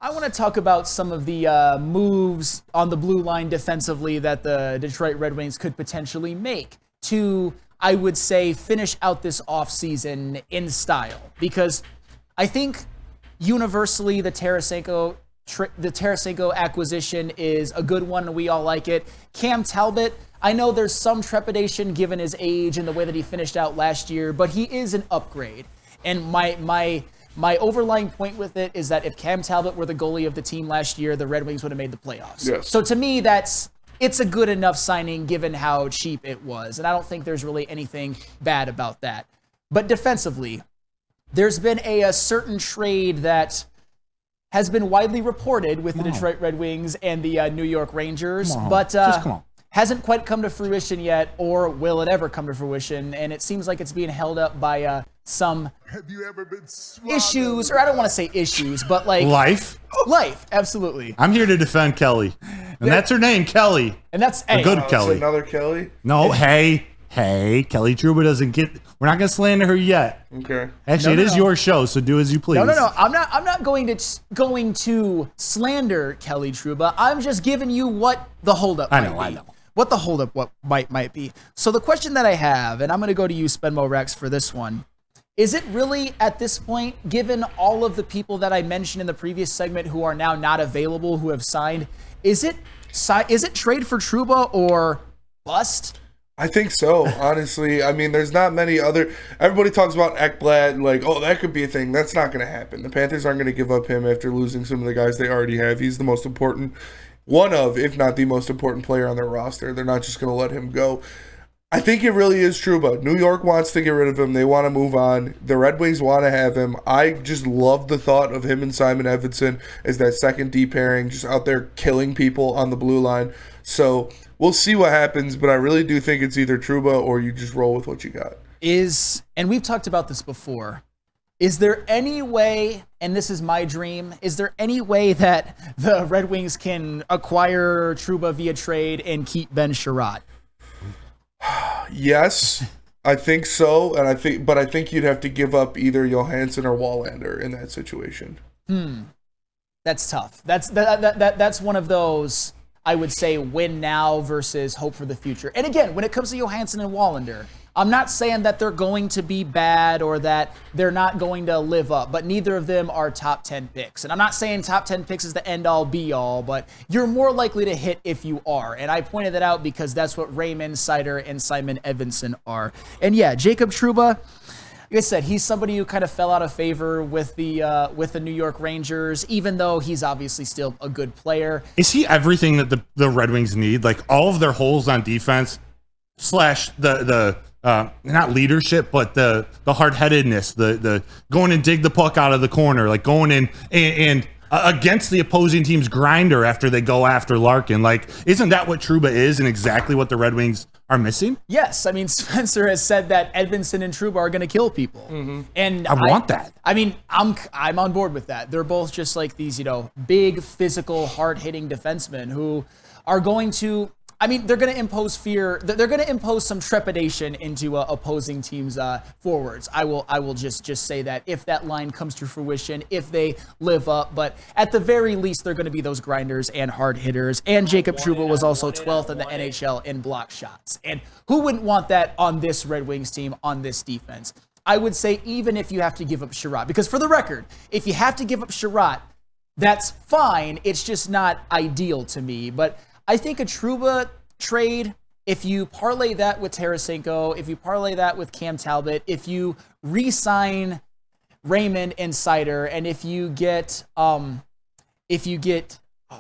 I want to talk about some of the moves on the blue line defensively that the Detroit Red Wings could potentially make to, I would say, finish out this offseason in style. Because I think universally the Tarasenko acquisition is a good one, and we all like it. Cam Talbot, I know there's some trepidation given his age and the way that he finished out last year, but he is an upgrade. And my overlying point with it is that if Cam Talbot were the goalie of the team last year, the Red Wings would have made the playoffs. Yes. So to me, it's a good enough signing given how cheap it was. And I don't think there's really anything bad about that. But defensively, there's been a certain trade that has been widely reported with the Detroit Red Wings and the New York Rangers, but hasn't quite come to fruition yet, or will it ever come to fruition? And it seems like it's being held up by some issues, or I don't want to say issues, but like life, absolutely. I'm here to defend Kelly, and that's her name, Kelly. And that's a good Kelly. Another Kelly? No, hey, Kelly Trouba doesn't get. We're not gonna slander her yet. Okay. Actually, it is your show, so do as you please. No. I'm not going to slander Kelly Trouba. I'm just giving you what the holdup might be. I know. What the holdup might be. So the question that I have, and I'm going to go to you, Spenmo Rex, for this one. Is it really, at this point, given all of the people that I mentioned in the previous segment who are now not available, who have signed, is it trade for Trouba or bust? I think so, honestly. I mean, there's not many other... Everybody talks about Ekblad, like, oh, that could be a thing. That's not going to happen. The Panthers aren't going to give up him after losing some of the guys they already have. He's the most important, one of, if not the most important player on their roster. They're not just going to let him go. I think it really is Trouba. New York wants to get rid of him. They want to move on. The Red Wings want to have him. I just love the thought of him and Simon Edvinsson as that second D pairing, just out there killing people on the blue line. So we'll see what happens, but I really do think it's either Trouba or you just roll with what you got. And we've talked about this before, is there any way, and this is my dream, is there any way that the Red Wings can acquire Trouba via trade and keep Ben Sherratt? Yes, I think so, and I think you'd have to give up either Johansson or Wallander in that situation. That's tough. That's one of those, I would say, win now versus hope for the future. And again, when it comes to Johansson and Wallander, I'm not saying that they're going to be bad or that they're not going to live up, but neither of them are top 10 picks. And I'm not saying top 10 picks is the end-all, be-all, but you're more likely to hit if you are. And I pointed that out because that's what Raymond, Seider, and Simon Edvinsson are. And yeah, Jacob Trouba, like I said, he's somebody who kind of fell out of favor with the New York Rangers, even though he's obviously still a good player. Is he everything that the Red Wings need? Like all of their holes on defense / the not leadership, but the hard-headedness, the going and dig the puck out of the corner, like going in and against the opposing team's grinder after they go after Larkin. Like, isn't that what Trouba is and exactly what the Red Wings are missing? Yes. I mean, Spencer has said that Edvinsson and Trouba are going to kill people. Mm-hmm. And I want that. I mean, I'm on board with that. They're both just like these, big, physical, hard-hitting defensemen who are going to... I mean, they're going to impose fear. They're going to impose some trepidation into opposing teams' forwards. I will just say that if that line comes to fruition, if they live up. But at the very least, they're going to be those grinders and hard hitters. And Jacob Trouba was also 12th in the NHL in block shots. And who wouldn't want that on this Red Wings team, on this defense? I would say even if you have to give up Sherratt. Because for the record, if you have to give up Sherratt, that's fine. It's just not ideal to me. But I think a Trouba trade, if you parlay that with Tarasenko, if you parlay that with Cam Talbot, if you re-sign Raymond and Seider, and if you get, oh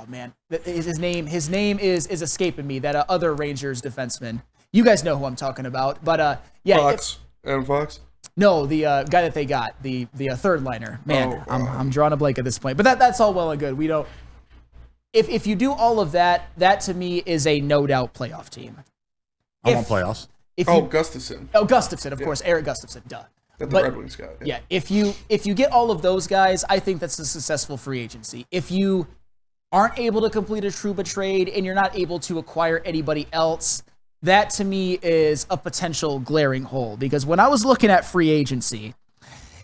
man, his name is escaping me, that other Rangers defenseman. You guys know who I'm talking about, but yeah. Adam Fox? No, the guy that they got, the third liner. Man, I'm drawing a blank at this point, but that's all well and good. We don't. If you do all of that, that to me is a no doubt playoff team. I want playoffs. Gustafsson. Oh, Gustafsson, of course. Eric Gustafsson, duh. That the Red Wings got. Yeah, if you get all of those guys, I think that's a successful free agency. If you aren't able to complete a Trouba trade and you're not able to acquire anybody else, that to me is a potential glaring hole. Because when I was looking at free agency,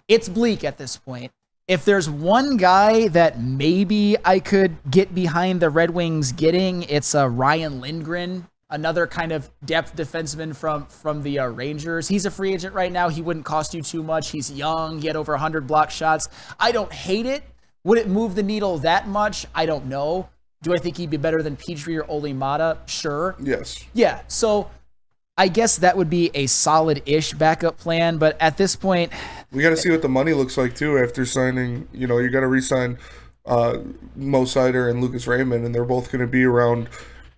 it's bleak at this point. if there's one guy that maybe I could get behind the Red Wings getting, it's Ryan Lindgren, another kind of depth defenseman from the Rangers. He's a free agent right now. He wouldn't cost you too much. He's young. He had over 100 block shots. I don't hate it. Would it move the needle that much? I don't know. Do I think he'd be better than Petrie or Ole Mata? Sure. Yes. Yeah, so I guess that would be a solid-ish backup plan, but at this point... We got to see what the money looks like, too, after signing. You got to re-sign Mo Seider and Lucas Raymond, and they're both going to be around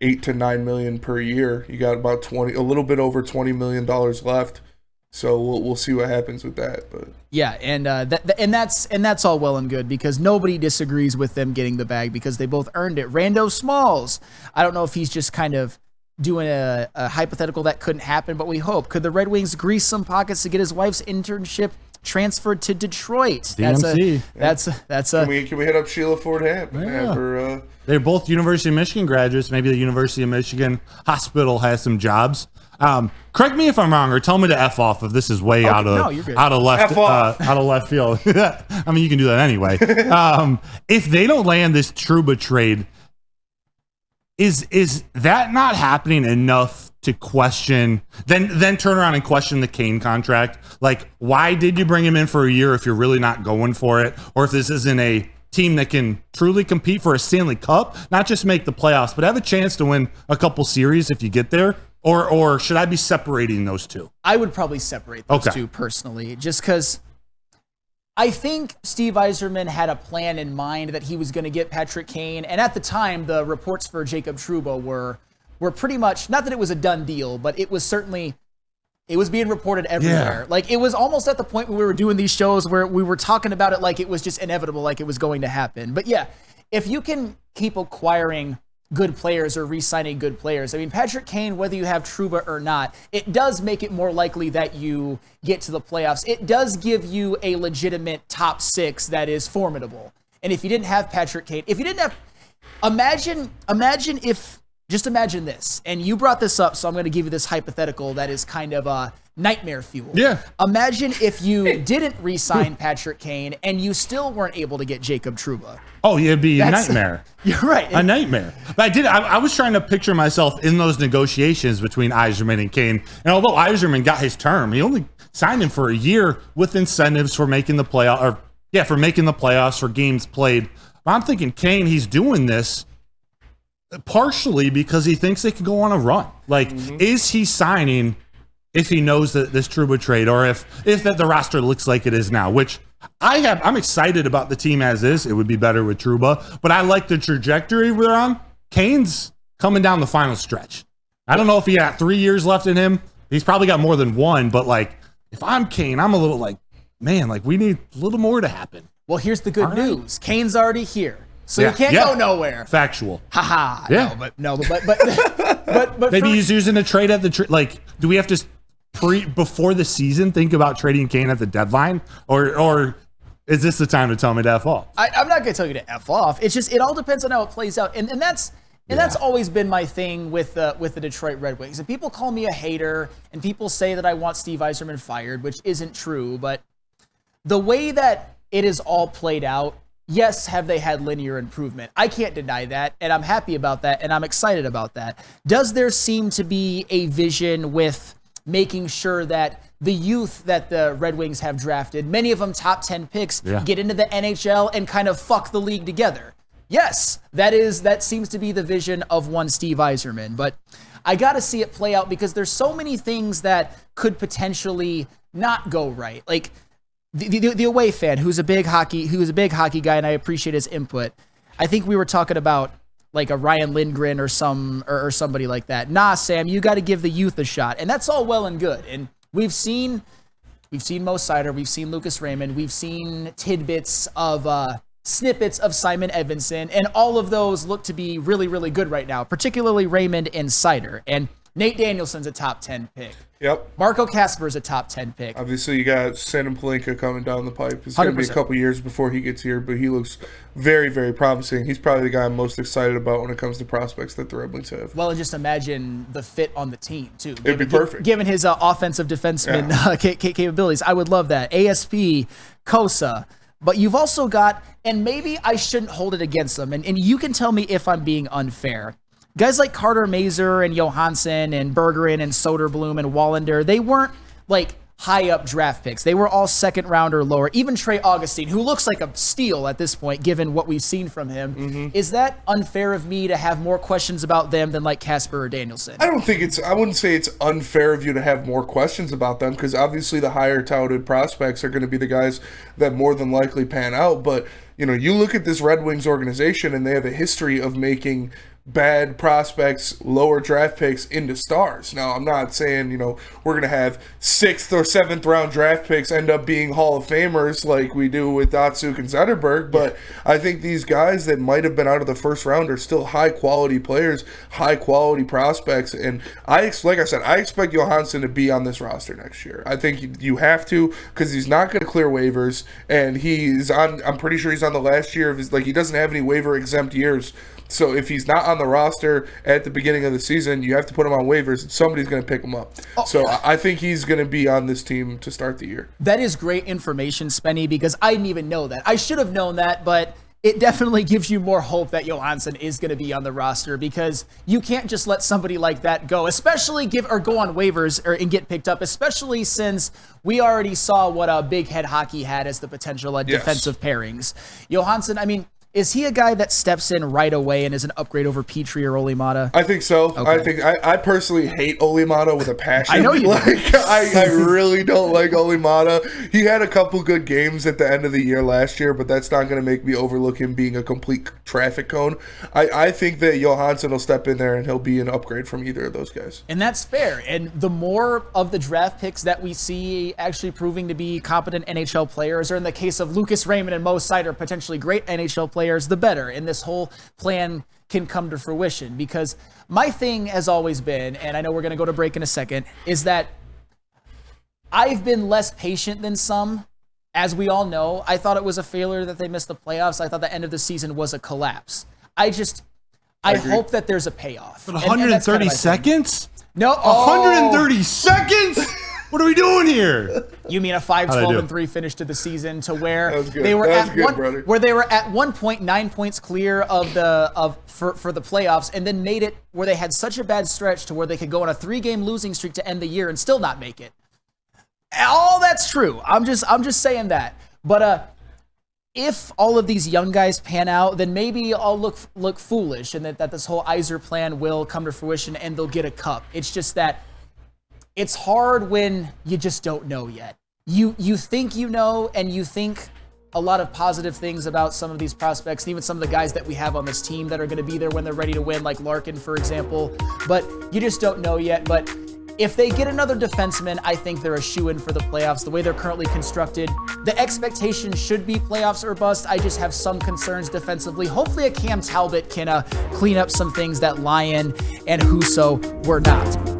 $8 to $9 million per year. You got about a little bit over $20 million left. So we'll see what happens with that, but yeah, and that's all well and good because nobody disagrees with them getting the bag because they both earned it. Rando Smalls, I don't know if he's just kind of doing a hypothetical that couldn't happen, but we hope. Could the Red Wings grease some pockets to get his wife's internship transferred to Detroit? DMC. That's a. Can we hit up Sheila Ford Hamp? Yeah. They're both University of Michigan graduates. Maybe the University of Michigan hospital has some jobs. Correct me if I'm wrong, or tell me to F off if this is way out of left field. I mean, you can do that anyway. If they don't land this Trouba trade, is that not happening enough to question? Then turn around and question the Kane contract. Like, why did you bring him in for a year if you're really not going for it, or if this isn't a team that can truly compete for a Stanley Cup, not just make the playoffs, but have a chance to win a couple series if you get there? Or should I be separating those two? I would probably separate those two personally, just because I think Steve Yzerman had a plan in mind that he was going to get Patrick Kane. And at the time, the reports for Jacob Trouba were pretty much, not that it was a done deal, but it was certainly, it was being reported everywhere. Yeah. Like, it was almost at the point where we were doing these shows where we were talking about it like it was just inevitable, like it was going to happen. But yeah, if you can keep acquiring good players or re-signing good players. I mean, Patrick Kane, whether you have Trouba or not, it does make it more likely that you get to the playoffs. It does give you a legitimate top six that is formidable. And if you didn't have Patrick Kane, if you didn't have, imagine this, and you brought this up, so I'm going to give you this hypothetical that is kind of nightmare fuel. Yeah. Imagine if you didn't re-sign Patrick Kane and you still weren't able to get Jacob Trouba. Oh, it'd be a nightmare. You're right. A nightmare. But I was trying to picture myself in those negotiations between Yzerman and Kane. And although Yzerman got his term, he only signed him for a year with incentives for making the playoffs, for games played. But I'm thinking Kane, he's doing this partially because he thinks they can go on a run. Like, is he signing if he knows that this Trouba trade, or if that the roster looks like it is now, which I'm excited about the team as is. It would be better with Trouba, but I like the trajectory we're on. Kane's coming down the final stretch. I don't know if he got 3 years left in him. He's probably got more than one, but like, if I'm Kane, I'm a little like, man, like we need a little more to happen. Well, here's the good news. Kane's already here. So you can't go nowhere. Factual. Haha. Yeah. But maybe he's using a trade at the like. Do we have to before the season think about trading Kane at the deadline, or is this the time to tell me to F off? I'm not going to tell you to F off. It's just it all depends on how it plays out, and that's always been my thing with the Detroit Red Wings. And people call me a hater, and people say that I want Steve Yzerman fired, which isn't true. But the way that it is all played out. Yes, have they had linear improvement? I can't deny that, and I'm happy about that, and I'm excited about that. Does there seem to be a vision with making sure that the youth that the Red Wings have drafted, many of them top 10 picks, get into the NHL and kind of fuck the league together? Yes, that seems to be the vision of one Steve Yzerman, but I got to see it play out because there's so many things that could potentially not go right. Like, the away fan who's a big hockey guy, and I appreciate his input. I think we were talking about like a Ryan Lindgren or somebody like that. Nah, Sam, you got to give the youth a shot, and that's all well and good. And we've seen Mo Seider, we've seen Lucas Raymond, we've seen tidbits of snippets of Simon Edvinsson, and all of those look to be really, really good right now, particularly Raymond and Seider. And Nate Danielson's a top 10 pick. Yep. Marco Kasper's a top 10 pick. Obviously, you got Sandin Palinka coming down the pipe. It's going to be a couple years before he gets here, but he looks very, very promising. He's probably the guy I'm most excited about when it comes to prospects that the Red Wings have. Well, and just imagine the fit on the team, too. It'd be perfect. Given his offensive defenseman capabilities. I would love that. ASP, Kosa, but you've also got, and maybe I shouldn't hold it against them, and you can tell me if I'm being unfair. Guys like Carter Mazer and Johansson and Bergeron and Soderblom and Wallander, they weren't like high up draft picks. They were all second round or lower. Even Trey Augustine, who looks like a steal at this point, given what we've seen from him. Is that unfair of me to have more questions about them than like Casper or Danielson? I wouldn't say it's unfair of you to have more questions about them, because obviously the higher touted prospects are going to be the guys that more than likely pan out. But, you look at this Red Wings organization and they have a history of making bad prospects, lower draft picks into stars. Now, I'm not saying, we're going to have 6th or 7th round draft picks end up being Hall of Famers like we do with Datsuk and Zetterberg, but I think these guys that might have been out of the first round are still high quality players, high quality prospects, and like I said, I expect Johansson to be on this roster next year. I think you have to, because he's not going to clear waivers, and I'm pretty sure he's on the last year of his, he doesn't have any waiver exempt years. So if he's not on the roster at the beginning of the season, you have to put him on waivers, and somebody's going to pick him up. I think he's going to be on this team to start the year. That is great information, Spenny, because I didn't even know that. I should have known that, but it definitely gives you more hope that Johansson is going to be on the roster, because you can't just let somebody like that go, especially go on waivers and get picked up, especially since we already saw what Big Head Hockey had as the potential defensive pairings. Johansson, is he a guy that steps in right away and is an upgrade over Petrie or Olimata? I think so. Okay. I personally hate Olimata with a passion. I know you do. I really don't like Olimata. He had a couple good games at the end of the year last year, but that's not going to make me overlook him being a complete traffic cone. I think that Johansson will step in there and he'll be an upgrade from either of those guys. And that's fair. And the more of the draft picks that we see actually proving to be competent NHL players, or in the case of Lucas Raymond and Mo Seider, potentially great NHL players, the better. And this whole plan can come to fruition, because my thing has always been, and I know we're going to go to break in a second, is that I've been less patient than some. As we all know, I thought it was a failure that they missed the playoffs. I thought the end of the season was a collapse. I hope that there's a payoff. But 130 seconds? No. 130 seconds? What are we doing here? You mean a 5-12-3 finish to the season, to where they were at one point 9 points clear for the playoffs, and then made it where they had such a bad stretch to where they could go on a 3-game losing streak to end the year and still not make it. All that's true. I'm just saying that. But if all of these young guys pan out, then maybe I'll look foolish, and that this whole Yzer plan will come to fruition and they'll get a cup. It's just that it's hard when you just don't know yet. You think you know, and you think a lot of positive things about some of these prospects, and even some of the guys that we have on this team that are going to be there when they're ready to win, like Larkin, for example. But you just don't know yet. But if they get another defenseman, I think they're a shoo-in for the playoffs. The way they're currently constructed, the expectation should be playoffs or bust. I just have some concerns defensively. Hopefully a Cam Talbot can clean up some things that Lyon and Husso were not.